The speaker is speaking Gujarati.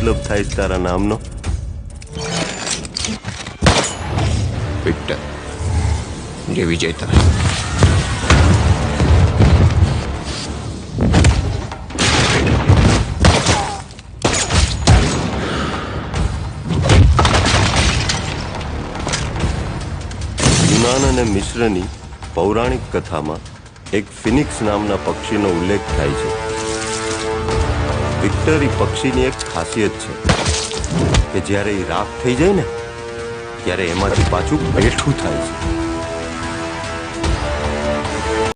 મતલબ થાય તારા નામનો? વિક્ટર, જે વિજેતા. યુનાન અને મિશ્રની પૌરાણિક કથામાં એક ફિનિક્સ નામના પક્ષીનો ઉલ્લેખ થાય છે. વિક્ટર એ પક્ષીની એક ખાસિયત છે કે જ્યારે એ રાખ થઈ જાય ને ત્યારે એમાંથી પાછું બેઠું થાય છે.